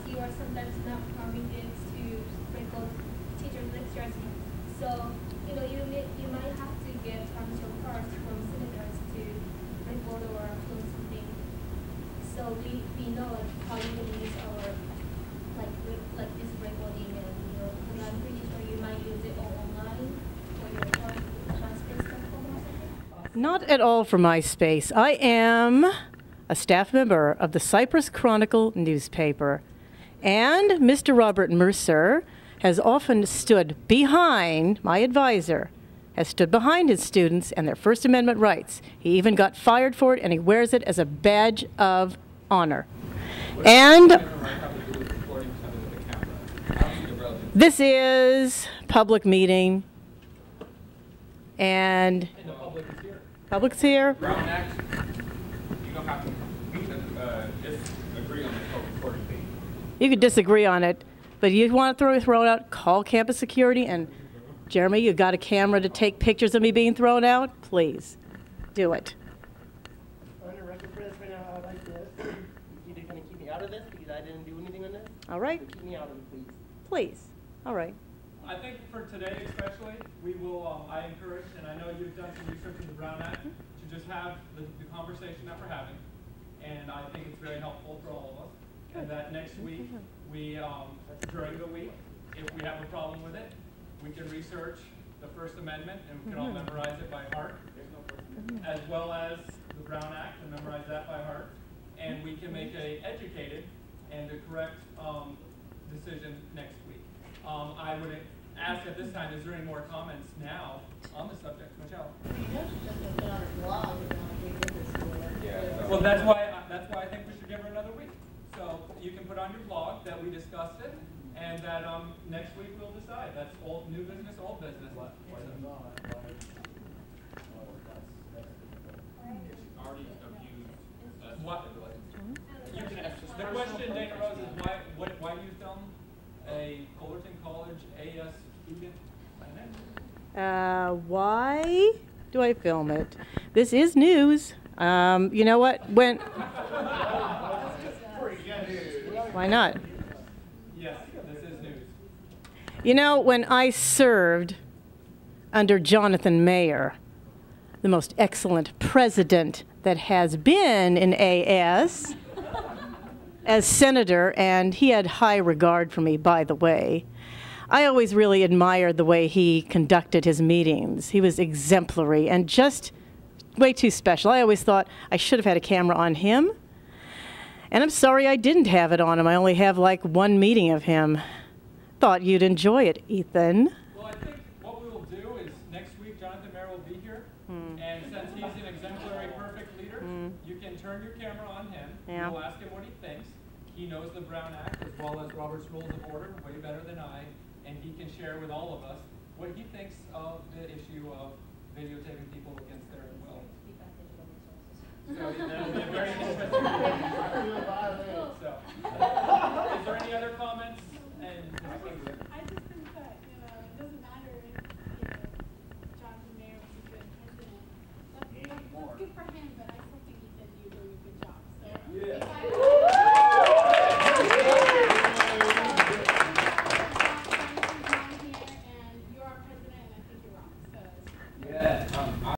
you are sometimes not permitted to record teachers' lectures. So, you know, you might have to get permission first from senators to record or upload something. So we know like how you can use our like this recording, and you know, because I'm pretty sure you might use it all online for your transcripts platform or something. Not at all for MySpace. I am a staff member of the Cyprus Chronicle newspaper, and Mr. Robert Mercer has often stood behind, my advisor, has stood behind his students and their First Amendment rights. He even got fired for it, and he wears it as a badge of honor. And this is public meeting, and the public is here. Public's here. Brown Act, you don't have to disagree on the recording thing. You could disagree on it, but you want to throw it out, call campus security, and Jeremy, you got a camera to take pictures of me being thrown out? Please, do it. On the record for this right now, I like this. You're either going to keep me out of this because I didn't do anything on this? All right. Keep me out of it, please. Please. All right. I think for today especially, we will, I encourage, and I know you've done some research in the Brown Act, to just have the conversation that we're having. And I think it's very helpful for all of us. And that next week, we, during the week, if we have a problem with it, we can research the First Amendment and we can all memorize it by heart, as well as the Brown Act and memorize that by heart. And we can make an educated and a correct decision next week. I would ask at this time, is there any more comments now on the subject? Michelle? Well, that's why I think we should give her another week. So you can put on your blog that we discussed it, and that next week we'll decide. That's old, new business, old business. Already abused. What? You can, the question, Dana Rose, is why do you film a Fullerton College AS student? Why do I film it? This is news. You know what? Why not? Yes, this is news. You know, when I served under Jonathan Mayer, the most excellent president that has been in AS, as senator, and he had high regard for me, by the way, I always really admired the way he conducted his meetings. He was exemplary and just way too special. I always thought I should have had a camera on him. And I'm sorry I didn't have it on him. I only have like one meeting of him. Thought you'd enjoy it, Ethan. Well, I think what we will do is next week Jonathan Mayer will be here. And since he's an exemplary, perfect leader, you can turn your camera on him. Yeah. You'll ask him what he thinks. He knows the Brown Act as well as Robert's Rules of Order way better than I. And he can share with all of us what he thinks of the issue of videotaping people against their will. So that'll be a very